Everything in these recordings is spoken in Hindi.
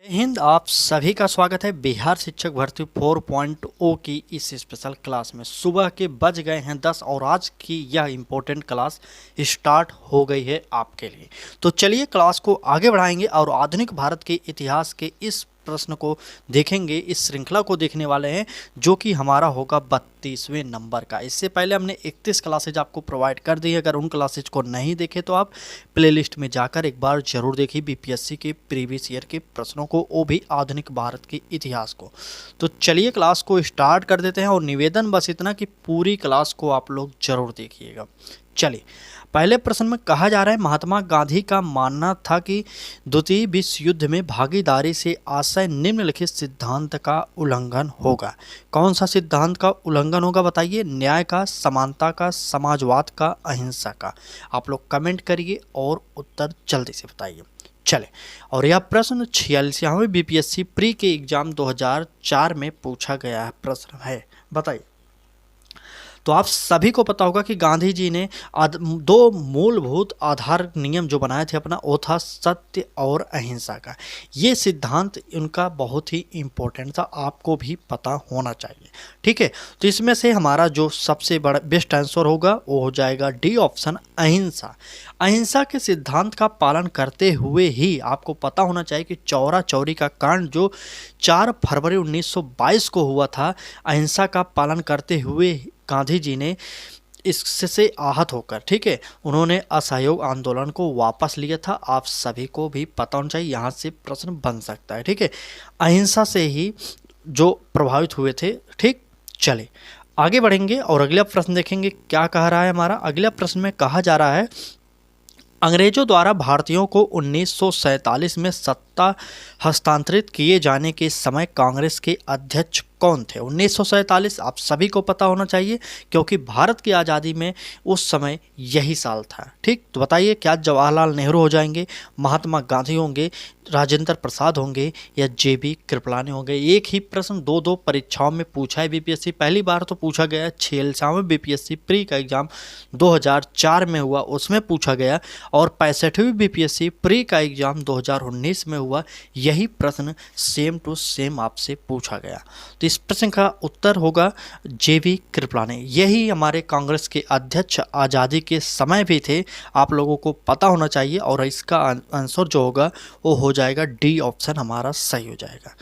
हिंद, आप सभी का स्वागत है बिहार शिक्षक भर्ती 4.0 की इस स्पेशल क्लास में। सुबह के बज गए हैं 10 और आज की यह इम्पोर्टेंट क्लास स्टार्ट हो गई है आपके लिए। तो चलिए क्लास को आगे बढ़ाएंगे और आधुनिक भारत के इतिहास के इस प्रश्न को देखेंगे। इस श्रृंखला को देखने वाले हैं जो कि हमारा होगा 32वें नंबर का। इससे पहले हमने 31 क्लासेज आपको प्रोवाइड कर दी है। अगर उन क्लासेज को नहीं देखे तो आप प्लेलिस्ट में जाकर एक बार जरूर देखिए बीपीएससी के प्रीवियस ईयर के प्रश्नों को, वो भी आधुनिक भारत के इतिहास को। तो चलिए क्लास को स्टार्ट कर देते हैं और निवेदन बस इतना कि पूरी क्लास को आप लोग जरूर देखिएगा। चलिए, पहले प्रश्न में कहा जा रहा है महात्मा गांधी का मानना था कि द्वितीय विश्व युद्ध में भागीदारी से आशय निम्नलिखित सिद्धांत का उल्लंघन होगा। कौन सा सिद्धांत का उल्लंघन होगा बताइए? न्याय का, समानता का, समाजवाद का, अहिंसा का। आप लोग कमेंट करिए और उत्तर जल्दी से बताइए। चले, और यह प्रश्न 46वें बीपीएससी प्री के एग्जाम 2004 में पूछा गया प्रश्न है। बताइए। तो आप सभी को पता होगा कि गांधी जी ने दो मूलभूत आधार नियम जो बनाए थे अपना, वो था सत्य और अहिंसा का। ये सिद्धांत उनका बहुत ही इम्पोर्टेंट था, आपको भी पता होना चाहिए। ठीक है, तो इसमें से हमारा जो सबसे बड़ा बेस्ट आंसर होगा वो हो जाएगा डी ऑप्शन, अहिंसा। अहिंसा के सिद्धांत का पालन करते हुए ही आपको पता होना चाहिए कि चौरा चौरी का कांड जो 4 फरवरी 1922 को हुआ था, अहिंसा का पालन करते हुए गांधी जी ने इससे आहत होकर, ठीक है, उन्होंने असहयोग आंदोलन को वापस लिया था। आप सभी को भी पता होना चाहिए, यहाँ से प्रश्न बन सकता है। ठीक है, अहिंसा से ही जो प्रभावित हुए थे। ठीक, चले आगे बढ़ेंगे और अगला प्रश्न देखेंगे क्या कह रहा है हमारा। अगला प्रश्न में कहा जा रहा है अंग्रेजों द्वारा भारतीयों को 1947 में सत्ता हस्तांतरित किए जाने के समय कांग्रेस के अध्यक्ष कौन थे? 1947 आप सभी को पता होना चाहिए क्योंकि भारत की आज़ादी में उस समय यही साल था। ठीक, तो बताइए क्या जवाहरलाल नेहरू हो जाएंगे, महात्मा गांधी होंगे, राजेंद्र प्रसाद होंगे या जेबी कृपलानी होंगे? एक ही प्रश्न दो परीक्षाओं में पूछा है बीपीएससी। पहली बार तो पूछा गया 46वें बीपीएससी प्री का एग्जाम 2004 में हुआ, उसमें पूछा गया, और 65वीं बीपीएससी प्री का एग्जाम 2019 में हुआ। यही प्रश्न सेम टू सेम आपसे पूछा गया। तो इस प्रश्न का उत्तर होगा जेबी कृपलानी। यही हमारे कांग्रेस के अध्यक्ष आज़ादी के समय भी थे, आप लोगों को पता होना चाहिए। और इसका आंसर जो होगा वो हो जाएगा डी ऑप्शन, हमारा सही हो जाएगा।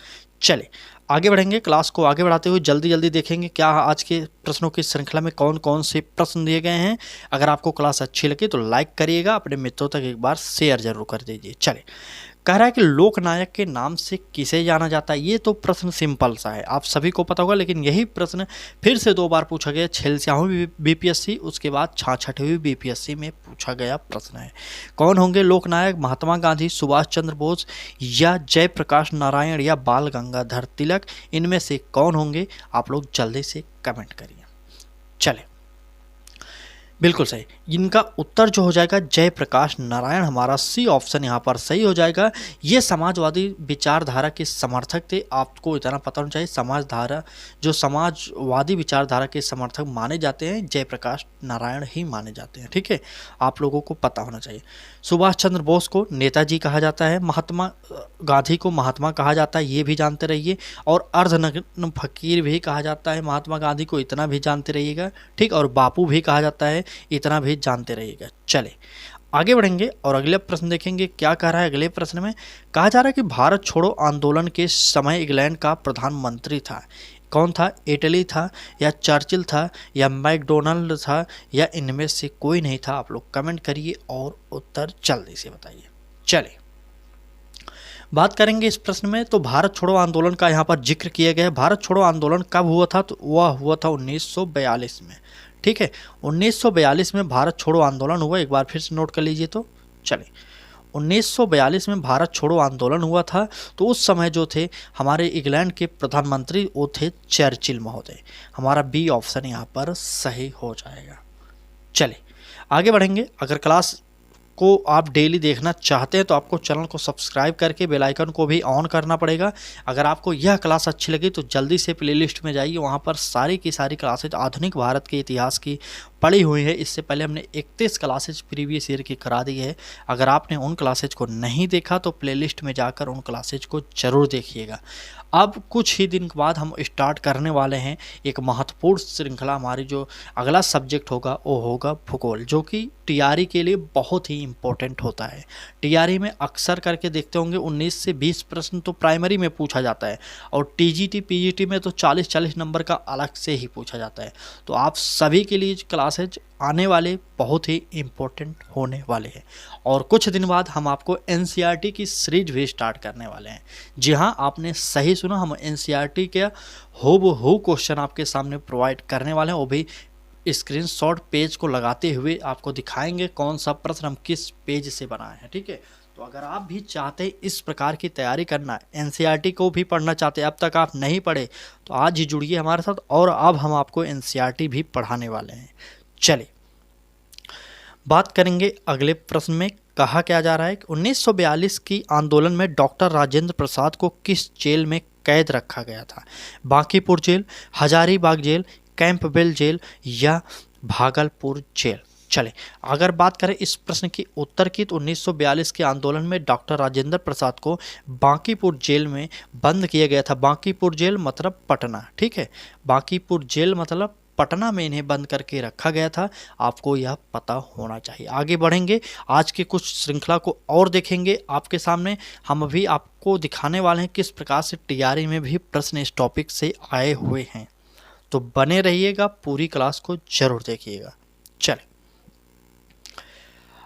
चले आगे बढ़ेंगे। क्लास को आगे बढ़ाते हुए जल्दी जल्दी देखेंगे क्या आज के प्रश्नों की श्रृंखला में कौन कौन से प्रश्न दिए गए हैं। अगर आपको क्लास अच्छी लगे तो लाइक करिएगा, अपने मित्रों तक एक बार शेयर जरूर कर दीजिए। चले, कह रहा है कि लोकनायक के नाम से किसे जाना जाता है? ये तो प्रश्न सिंपल सा है, आप सभी को पता होगा, लेकिन यही प्रश्न फिर से 2 बार पूछा गया, 46वीं बीपीएससी, उसके बाद 66वीं बीपीएससी में पूछा गया प्रश्न है। कौन होंगे लोकनायक? महात्मा गांधी, सुभाष चंद्र बोस या जयप्रकाश नारायण या बाल गंगाधर तिलक? इनमें से कौन होंगे? आप लोग जल्दी से कमेंट करिए। चले, बिल्कुल सही, इनका उत्तर जो हो जाएगा जयप्रकाश नारायण, हमारा सी ऑप्शन यहाँ पर सही हो जाएगा। ये समाजवादी विचारधारा के समर्थक थे, आपको इतना पता होना चाहिए। समाजवादी विचारधारा के समर्थक माने जाते हैं जयप्रकाश नारायण ही माने जाते हैं। ठीक है, आप लोगों को पता होना चाहिए। सुभाष चंद्र बोस को नेताजी कहा जाता है, महात्मा गांधी को महात्मा कहा जाता है, ये भी जानते रहिए। और अर्धनग्न फकीर भी कहा जाता है महात्मा गांधी को, इतना भी जानते रहिएगा। ठीक, और बापू भी कहा जाता है, इतना भी जानते रहिएगा। चले आगे बढ़ेंगे और अगले प्रश्न देखेंगे क्या कह रहा है। अगले प्रश्न में कहा जा रहा है कि भारत छोड़ो आंदोलन के समय इंग्लैंड का प्रधानमंत्री था, कौन था? इटली था या चर्चिल था या मैकडोनाल्ड था या इनमें से कोई नहीं था? आप लोग कमेंट करिए और उत्तर जल्दी से बताइए। चले बात करेंगे इस प्रश्न में। तो भारत छोड़ो आंदोलन का यहाँ पर जिक्र किया गया है। भारत छोड़ो आंदोलन कब हुआ था? तो वह हुआ था 1942 में। ठीक है, 1942 में भारत छोड़ो आंदोलन हुआ। एक बार फिर से नोट कर लीजिए। तो चले, 1942 में भारत छोड़ो आंदोलन हुआ था। तो उस समय जो थे हमारे इंग्लैंड के प्रधानमंत्री वो थे चर्चिल महोदय। हमारा बी ऑप्शन यहाँ पर सही हो जाएगा। चले आगे बढ़ेंगे। अगर क्लास को आप डेली देखना चाहते हैं तो आपको चैनल को सब्सक्राइब करके बेल आइकन को भी ऑन करना पड़ेगा। अगर आपको यह क्लास अच्छी लगी तो जल्दी से प्लेलिस्ट में जाइए, वहाँ पर सारी की सारी क्लासेज आधुनिक भारत के इतिहास की पड़ी हुई है। इससे पहले हमने 31 क्लासेज प्रीवियस ईयर की करा दी है। अगर आपने उन क्लासेज को नहीं देखा तो प्लेलिस्ट में जाकर उन क्लासेज को ज़रूर देखिएगा। अब कुछ ही दिन के बाद हम स्टार्ट करने वाले हैं एक महत्वपूर्ण श्रृंखला। हमारी जो अगला सब्जेक्ट होगा वो होगा भूगोल, जो कि टीआरई के लिए बहुत ही इम्पोर्टेंट होता है। टीआरई में अक्सर करके देखते होंगे 19 से 20 प्रश्न तो प्राइमरी में पूछा जाता है और टीजीटी पीजीटी में तो 40-40 नंबर का अलग से ही पूछा जाता है। तो आप सभी के लिए क्लासेज आने वाले बहुत ही इम्पोर्टेंट होने वाले हैं। और कुछ दिन बाद हम आपको एनसीईआरटी की सीरीज भी स्टार्ट करने वाले हैं। जी हाँ, आपने सही सुना, हम एनसीईआरटी के हूबहू क्वेश्चन आपके सामने प्रोवाइड करने वाले हैं। वो भी स्क्रीनशॉट पेज को लगाते हुए आपको दिखाएंगे कौन सा प्रश्न हम किस पेज से बनाए हैं। ठीक है, तो अगर आप भी चाहते इस प्रकार की तैयारी करना, एनसीईआरटी को भी पढ़ना चाहते अब तक आप नहीं पढ़े, तो आज ही जुड़िए हमारे साथ और अब हम आपको एनसीईआरटी भी पढ़ाने वाले हैं। चलिए बात करेंगे अगले प्रश्न में। कहा क्या जा रहा है कि 1942 की आंदोलन में डॉक्टर राजेंद्र प्रसाद को किस जेल में कैद रखा गया था? Bankipur jail, Hazaribagh jail, Campbell jail या भागलपुर जेल? चले अगर बात करें इस प्रश्न की उत्तर की तो 1942 के आंदोलन में डॉक्टर राजेंद्र प्रसाद को बांकीपुर जेल में बंद किया गया था। बांकीपुर जेल मतलब पटना। ठीक है, बांकीपुर जेल मतलब पटना में इन्हें बंद करके रखा गया था। आपको यह पता होना चाहिए। आगे बढ़ेंगे, आज के कुछ श्रृंखला को और देखेंगे आपके सामने। हम अभी आपको दिखाने वाले हैं किस प्रकार से टीआरई में भी प्रश्न इस टॉपिक से आए हुए हैं। तो बने रहिएगा, पूरी क्लास को जरूर देखिएगा। चले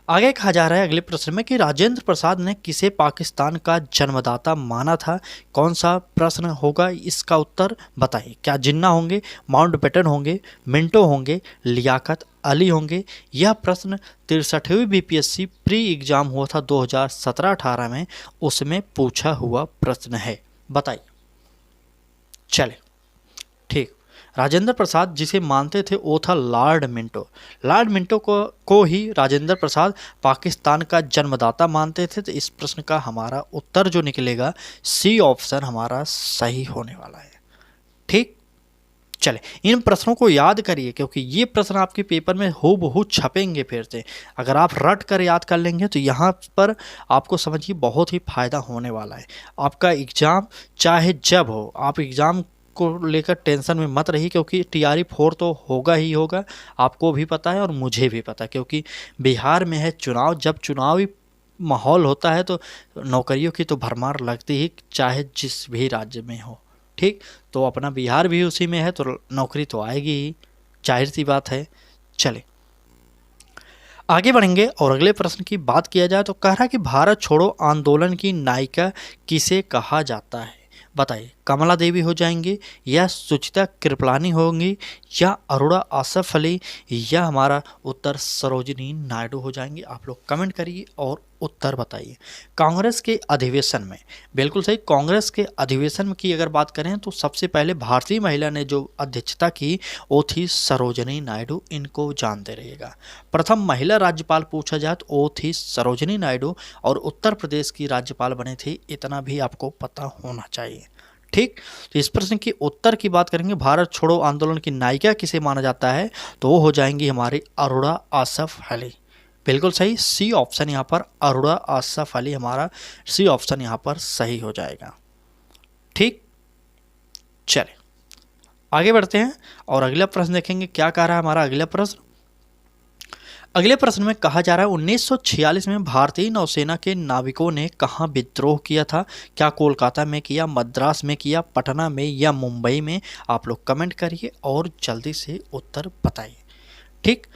आगे कहा जा रहा है अगले प्रश्न में कि राजेंद्र प्रसाद ने किसे पाकिस्तान का जन्मदाता माना था? कौन सा प्रश्न होगा इसका उत्तर बताइए। क्या जिन्ना होंगे, माउंटबेटन होंगे, मिंटो होंगे, लियाकत अली होंगे? यह प्रश्न 63वीं बीपीएससी प्री एग्जाम हुआ था 2017-18 में, उसमें पूछा हुआ प्रश्न है। बताइए। चले ठीक, राजेंद्र प्रसाद जिसे मानते थे वो था लॉर्ड मिंटो। लॉर्ड मिंटो को ही राजेंद्र प्रसाद पाकिस्तान का जन्मदाता मानते थे। तो इस प्रश्न का हमारा उत्तर जो निकलेगा सी ऑप्शन हमारा सही होने वाला है। ठीक, चले इन प्रश्नों को याद करिए क्योंकि ये प्रश्न आपके पेपर में हूबहू छपेंगे फिर से। अगर आप रट कर याद कर लेंगे तो यहाँ पर आपको समझिए बहुत ही फायदा होने वाला है। आपका एग्जाम चाहे जब हो, आप एग्जाम को लेकर टेंशन में मत रहिए क्योंकि टीआरई 4 तो होगा ही होगा। आपको भी पता है और मुझे भी पता है क्योंकि बिहार में है चुनाव। जब चुनावी माहौल होता है तो नौकरियों की तो भरमार लगती ही, चाहे जिस भी राज्य में हो। ठीक, तो अपना बिहार भी उसी में है तो नौकरी तो आएगी ही, जाहिर सी बात है। चले आगे बढ़ेंगे और अगले प्रश्न की बात किया जाए तो कह रहा है कि भारत छोड़ो आंदोलन की नायिका किसे कहा जाता है? बताइए। कमला देवी हो जाएंगी या सुचिता कृपलानी होंगी या अरोड़ा आसफ अली या हमारा उत्तर सरोजिनी नायडू हो जाएंगी? आप लोग कमेंट करिए और उत्तर बताइए। कांग्रेस के अधिवेशन में, बिल्कुल सही, कांग्रेस के अधिवेशन की अगर बात करें तो सबसे पहले भारतीय महिला ने जो अध्यक्षता की वो थी सरोजिनी नायडू। इनको जानते रहिएगा। प्रथम महिला राज्यपाल पूछा जाए तो वो थी सरोजिनी नायडू और उत्तर प्रदेश की राज्यपाल बने थे, इतना भी आपको पता होना चाहिए। ठीक, तो इस प्रश्न की उत्तर की बात करेंगे भारत छोड़ो आंदोलन की नायिका किसे माना जाता है तो वो हो जाएंगी हमारी अरोड़ा आसफ अली। बिल्कुल सही, सी ऑप्शन यहाँ पर अरोड़ा आसफ अली, हमारा सी ऑप्शन यहाँ पर सही हो जाएगा। ठीक, चले आगे बढ़ते हैं और अगला प्रश्न देखेंगे क्या कह रहा है हमारा अगला प्रश्न। अगले प्रश्न में कहा जा रहा है 1946 में भारतीय नौसेना के नाविकों ने कहाँ विद्रोह किया था? क्या कोलकाता में किया, मद्रास में किया, पटना में या मुंबई में? आप लोग कमेंट करिए और जल्दी से उत्तर बताइए। ठीक,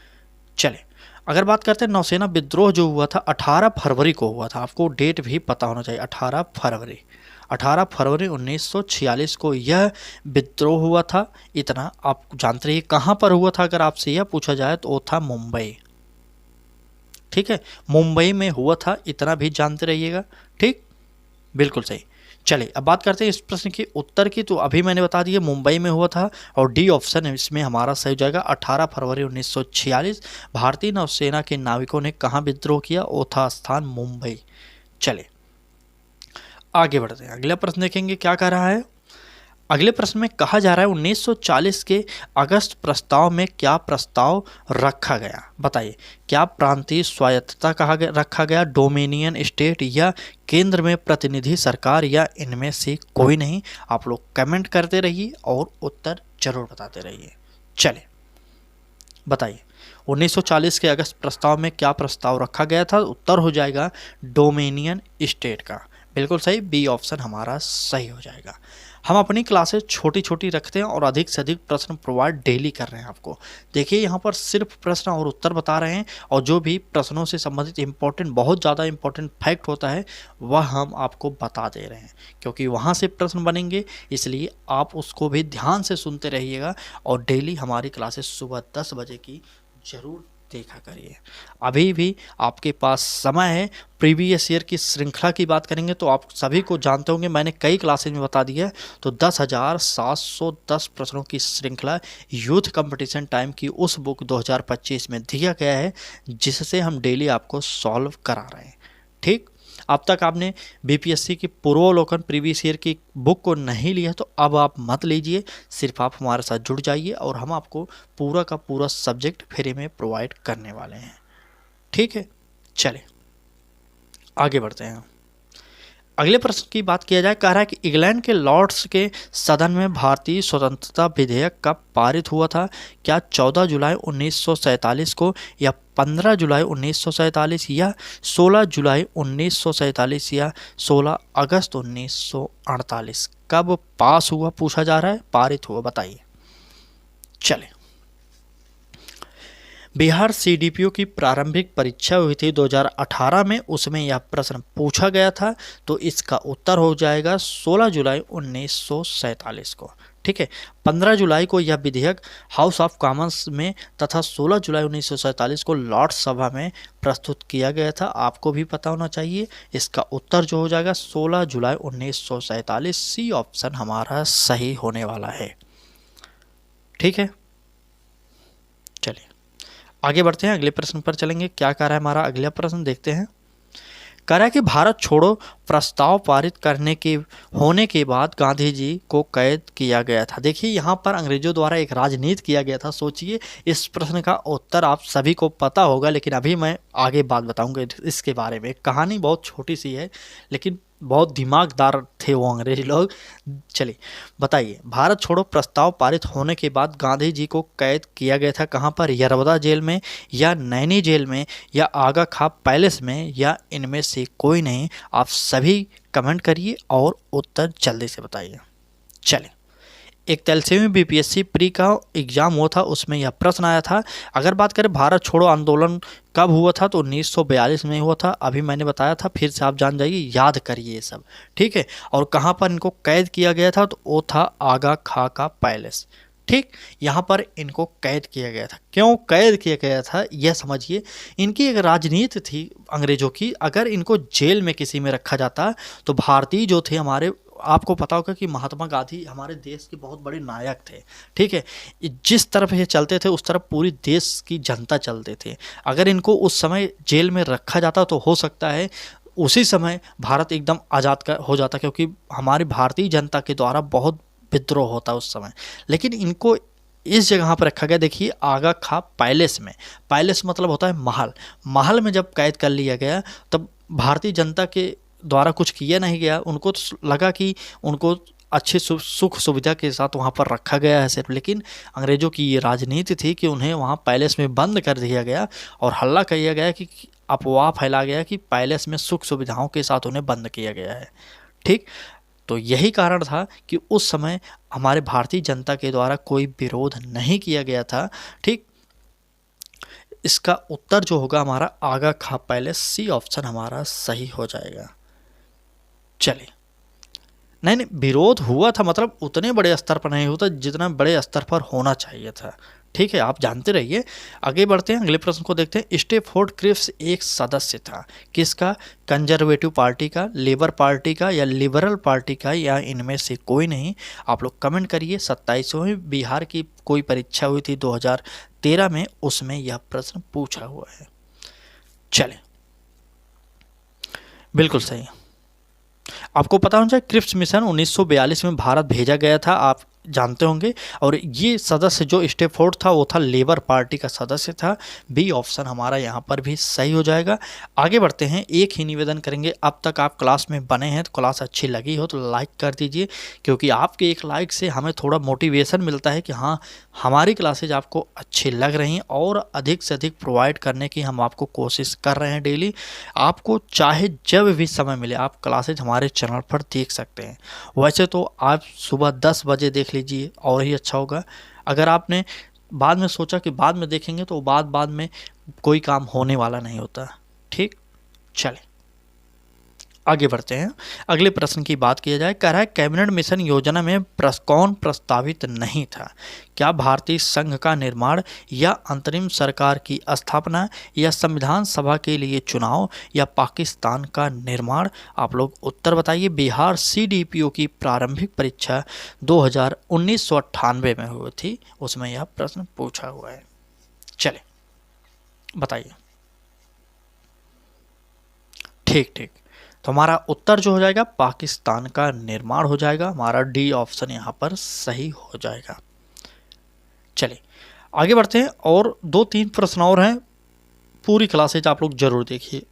चले अगर बात करते हैं नौसेना विद्रोह जो हुआ था 18 फरवरी को हुआ था। आपको डेट भी पता होना चाहिए, 18 फरवरी 1946 को यह विद्रोह हुआ था। इतना आप जानते रहिए। कहाँ पर हुआ था अगर आपसे यह पूछा जाए तो वो था मुंबई। ठीक है, मुंबई में हुआ था, इतना भी जानते रहिएगा। ठीक, बिल्कुल सही। चलिए अब बात करते हैं इस प्रश्न के उत्तर की। तो अभी मैंने बता दिया मुंबई में हुआ था और डी ऑप्शन इसमें हमारा सही हो जाएगा। 18 फरवरी 1946 भारतीय नौसेना के नाविकों ने कहाँ विद्रोह किया? वो था स्थान मुंबई। चले आगे बढ़ते हैं, अगला प्रश्न देखेंगे क्या कह रहा है। अगले प्रश्न में कहा जा रहा है 1940 के अगस्त प्रस्ताव में क्या प्रस्ताव रखा गया, बताइए। क्या प्रांतीय स्वायत्तता रखा गया, डोमिनियन स्टेट, या केंद्र में प्रतिनिधि सरकार, या इनमें से कोई नहीं। आप लोग कमेंट करते रहिए और उत्तर जरूर बताते रहिए। चलिए बताइए 1940 के अगस्त प्रस्ताव में क्या प्रस्ताव रखा गया था। उत्तर हो जाएगा डोमिनियन स्टेट का। बिल्कुल सही, बी ऑप्शन हमारा सही हो जाएगा। हम अपनी क्लासेस छोटी छोटी रखते हैं और अधिक से अधिक प्रश्न प्रोवाइड डेली कर रहे हैं आपको। देखिए यहाँ पर सिर्फ प्रश्न और उत्तर बता रहे हैं, और जो भी प्रश्नों से संबंधित इम्पोर्टेंट, बहुत ज़्यादा इम्पोर्टेंट फैक्ट होता है वह हम आपको बता दे रहे हैं, क्योंकि वहाँ से प्रश्न बनेंगे, इसलिए आप उसको भी ध्यान से सुनते रहिएगा और डेली हमारी क्लासेस सुबह 10 बजे की जरूर देखा करिए। अभी भी आपके पास समय है। प्रीवियस ईयर की श्रृंखला की बात करेंगे तो आप सभी को जानते होंगे, मैंने कई क्लासेज में बता दिया है, तो 10,710 प्रश्नों की श्रृंखला यूथ कंपटीशन टाइम की उस बुक 2025 में दिया गया है, जिससे हम डेली आपको सॉल्व करा रहे हैं। ठीक, अब तक आपने बीपीएससी की पूर्वावलोकन प्रीवियस ईयर की बुक को नहीं लिया तो अब आप मत लीजिए, सिर्फ आप हमारे साथ जुड़ जाइए और हम आपको पूरा का पूरा सब्जेक्ट फ्री में प्रोवाइड करने वाले हैं। ठीक है, चलिए आगे बढ़ते हैं। अगले प्रश्न की बात किया जाए, कह रहा है कि इंग्लैंड के लॉर्ड्स के सदन में भारतीय स्वतंत्रता विधेयक कब पारित हुआ था। क्या 14 जुलाई 1947 को, या 15 जुलाई 1947, या 16 जुलाई 1947, या 16 अगस्त 1948? कब पास हुआ पूछा जा रहा है, पारित हुआ, बताइए। चले, बिहार सीडीपीओ की प्रारंभिक परीक्षा हुई थी 2018 में, उसमें यह प्रश्न पूछा गया था, तो इसका उत्तर हो जाएगा 16 जुलाई 1947 को। ठीक है, 15 जुलाई को यह विधेयक हाउस ऑफ कॉमन्स में तथा 16 जुलाई 1947 को लॉर्ड सभा में प्रस्तुत किया गया था। आपको भी पता होना चाहिए। इसका उत्तर जो हो जाएगा 16 जुलाई 1947, सी ऑप्शन हमारा सही होने वाला है। ठीक है, चलिए आगे बढ़ते हैं, अगले प्रश्न पर चलेंगे। क्या कह रहा है हमारा अगला प्रश्न, देखते हैं। कह रहा है कि भारत छोड़ो प्रस्ताव पारित होने के बाद गांधी जी को कैद किया गया था। देखिए यहाँ पर अंग्रेजों द्वारा एक राजनीति किया गया था। सोचिए, इस प्रश्न का उत्तर आप सभी को पता होगा, लेकिन अभी मैं आगे बात बताऊंगा इसके बारे में। कहानी बहुत छोटी सी है, लेकिन बहुत दिमागदार थे वो अंग्रेज लोग। चलिए बताइए, भारत छोड़ो प्रस्ताव पारित होने के बाद गांधी जी को कैद किया गया था कहाँ पर? यरवदा जेल में, या नैनी जेल में, या आगा खां पैलेस में, या इनमें से कोई नहीं। आप सभी कमेंट करिए और उत्तर जल्दी से बताइए। चलिए, एक 13वीं बीपीएससी प्री का एग्जाम हुआ था, उसमें यह प्रश्न आया था। अगर बात करें भारत छोड़ो आंदोलन कब हुआ था, तो 1942 में हुआ था। अभी मैंने बताया था, फिर से आप जान जाइए, याद करिए ये सब। ठीक है, और कहाँ पर इनको कैद किया गया था, तो वो था आगा खां का पैलेस। ठीक, यहाँ पर इनको कैद किया गया था। क्यों कैद किया गया था यह समझिए। इनकी एक राजनीति थी अंग्रेजों की, अगर इनको जेल में किसी में रखा जाता तो भारतीय जो थे हमारे, आपको पता होगा कि महात्मा गांधी हमारे देश के बहुत बड़े नायक थे। ठीक है, जिस तरफ ये चलते थे उस तरफ पूरी देश की जनता चलते थे। अगर इनको उस समय जेल में रखा जाता तो हो सकता है उसी समय भारत एकदम आज़ाद हो जाता, क्योंकि हमारी भारतीय जनता के द्वारा बहुत विद्रोह होता उस समय। लेकिन इनको इस जगह पर रखा गया। देखिए, आगा खां पैलेस में, पैलेस मतलब होता है महल। महल में जब कैद कर लिया गया तब भारतीय जनता के द्वारा कुछ किया नहीं गया। उनको तो लगा कि उनको अच्छे सुख सुविधा के साथ वहाँ पर रखा गया है सिर्फ, लेकिन अंग्रेज़ों की ये राजनीति थी कि उन्हें वहाँ पैलेस में बंद कर दिया गया और हल्ला किया गया कि अफवाह फैला गया कि पैलेस में सुख सुविधाओं के साथ उन्हें बंद किया गया है। ठीक, तो यही कारण था कि उस समय हमारे भारतीय जनता के द्वारा कोई विरोध नहीं किया गया था। ठीक, इसका उत्तर जो होगा हमारा आगा खां पैलेस, सी ऑप्शन हमारा सही हो जाएगा। चलिए, नहीं, विरोध हुआ था, मतलब उतने बड़े स्तर पर नहीं होता जितना बड़े स्तर पर होना चाहिए था। ठीक है, आप जानते रहिए। आगे बढ़ते हैं, अगले प्रश्न को देखते हैं। स्टेफोर्ड क्रिप्स एक सदस्य था, किसका? कंजर्वेटिव पार्टी का, लेबर पार्टी का, या लिबरल पार्टी का, या इनमें से कोई नहीं। आप लोग कमेंट करिए। 27वीं बिहार की कोई परीक्षा हुई थी 2013 में, उसमें यह प्रश्न पूछा हुआ है। चले, बिल्कुल सही। आपको पता होना चाहिए क्रिप्स मिशन 1942 में भारत भेजा गया था, आप जानते होंगे। और ये सदस्य जो स्टेफोर्ड था वो था लेबर पार्टी का सदस्य था। बी ऑप्शन हमारा यहाँ पर भी सही हो जाएगा। आगे बढ़ते हैं, एक ही निवेदन करेंगे, अब तक आप क्लास में बने हैं तो क्लास अच्छी लगी हो तो लाइक कर दीजिए, क्योंकि आपके एक लाइक से हमें थोड़ा मोटिवेशन मिलता है कि हाँ हमारी क्लासेज आपको अच्छी लग रही हैं और अधिक से अधिक प्रोवाइड करने की हम आपको कोशिश कर रहे हैं डेली। आपको चाहे जब भी समय मिले आप क्लासेज हमारे चैनल पर देख सकते हैं। वैसे तो आप सुबह 10 बजे देख लीजिए और ही अच्छा होगा। अगर आपने बाद में सोचा कि बाद में देखेंगे तो बाद में कोई काम होने वाला नहीं होता। ठीक, चले आगे बढ़ते हैं। अगले प्रश्न की बात किया जाए, कह रहा है कैबिनेट मिशन योजना में कौन प्रस्तावित नहीं था? क्या भारतीय संघ का निर्माण या अंतरिम सरकार की स्थापना या संविधान सभा के लिए चुनाव या पाकिस्तान का निर्माण? आप लोग उत्तर बताइए। बिहार CDPO की प्रारंभिक परीक्षा 1998 में हुई थी, उसमें यह प्रश्न पूछा हुआ है। चले बताइए। ठीक ठीक, तो हमारा उत्तर जो हो जाएगा पाकिस्तान का निर्माण हो जाएगा। हमारा डी ऑप्शन यहाँ पर सही हो जाएगा। चलिए आगे बढ़ते हैं, और 2-3 प्रश्न और हैं, पूरी क्लासेज आप लोग जरूर देखिए।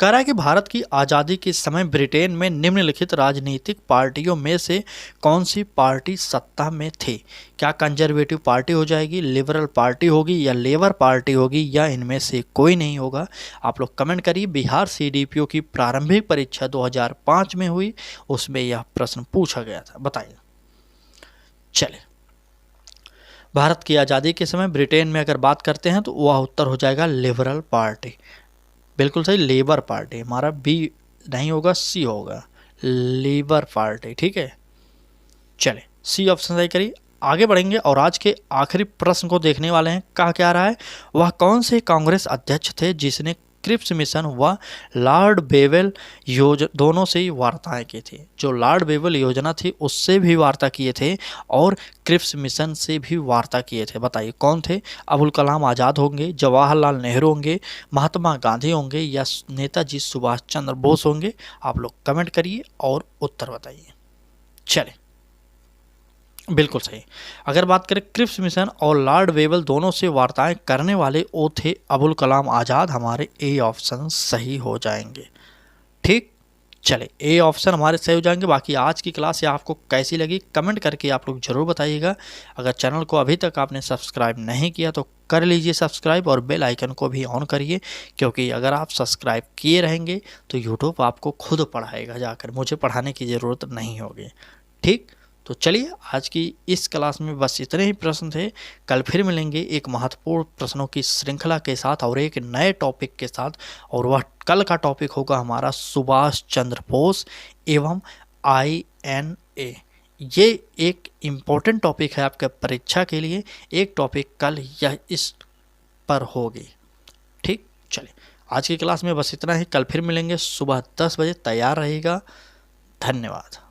कह रहा है कि भारत की आज़ादी के समय ब्रिटेन में निम्नलिखित राजनीतिक पार्टियों में से कौन सी पार्टी सत्ता में थी? क्या कंजर्वेटिव पार्टी हो जाएगी, लिबरल पार्टी होगी या लेबर पार्टी होगी, या इनमें से कोई नहीं होगा? आप लोग कमेंट करिए। बिहार CDPO की प्रारंभिक परीक्षा 2005 में हुई, उसमें यह प्रश्न पूछा गया था, बताइए। चले, भारत की आज़ादी के समय ब्रिटेन में अगर बात करते हैं तो वह उत्तर हो जाएगा लिबरल पार्टी। बिल्कुल सही, लेबर पार्टी। हमारा बी नहीं होगा, सी होगा, लेबर पार्टी। ठीक है, चले सी ऑप्शन सही करिए। आगे बढ़ेंगे और आज के आखिरी प्रश्न को देखने वाले हैं। कहा क्या रहा है, वह कौन से कांग्रेस अध्यक्ष थे जिसने क्रिप्स मिशन व लॉर्ड बेवेल दोनों से ही वार्ताएं की थी? जो लॉर्ड बेवेल योजना थी उससे भी वार्ता किए थे और क्रिप्स मिशन से भी वार्ता किए थे। बताइए कौन थे? अबुल कलाम आज़ाद होंगे, जवाहरलाल नेहरू होंगे, महात्मा गांधी होंगे या नेताजी सुभाष चंद्र बोस होंगे? आप लोग कमेंट करिए और उत्तर बताइए। चले, बिल्कुल सही। अगर बात करें क्रिप्स मिशन और लॉर्ड बेवेल दोनों से वार्ताएं करने वाले वो थे अबुल कलाम आज़ाद। हमारे ए ऑप्शन सही हो जाएंगे। ठीक, चले ए ऑप्शन हमारे सही हो जाएंगे। बाकी आज की क्लास ये आपको कैसी लगी कमेंट करके आप लोग ज़रूर बताइएगा। अगर चैनल को अभी तक आपने सब्सक्राइब नहीं किया तो कर लीजिए सब्सक्राइब और बेल आइकन को भी ऑन करिए, क्योंकि अगर आप सब्सक्राइब किए रहेंगे तो यूट्यूब आपको खुद पढ़ाएगा जाकर, मुझे पढ़ाने की ज़रूरत नहीं होगी। ठीक, तो चलिए आज की इस क्लास में बस इतने ही प्रश्न थे। कल फिर मिलेंगे एक महत्वपूर्ण प्रश्नों की श्रृंखला के साथ और एक नए टॉपिक के साथ, और वह कल का टॉपिक होगा हमारा सुभाष चंद्र बोस एवं INA। ये एक इम्पोर्टेंट टॉपिक है आपके परीक्षा के लिए। एक टॉपिक कल यह इस पर होगी। ठीक, चलिए आज की क्लास में बस इतना ही। कल फिर मिलेंगे सुबह 10 बजे। तैयार रहिएगा। धन्यवाद।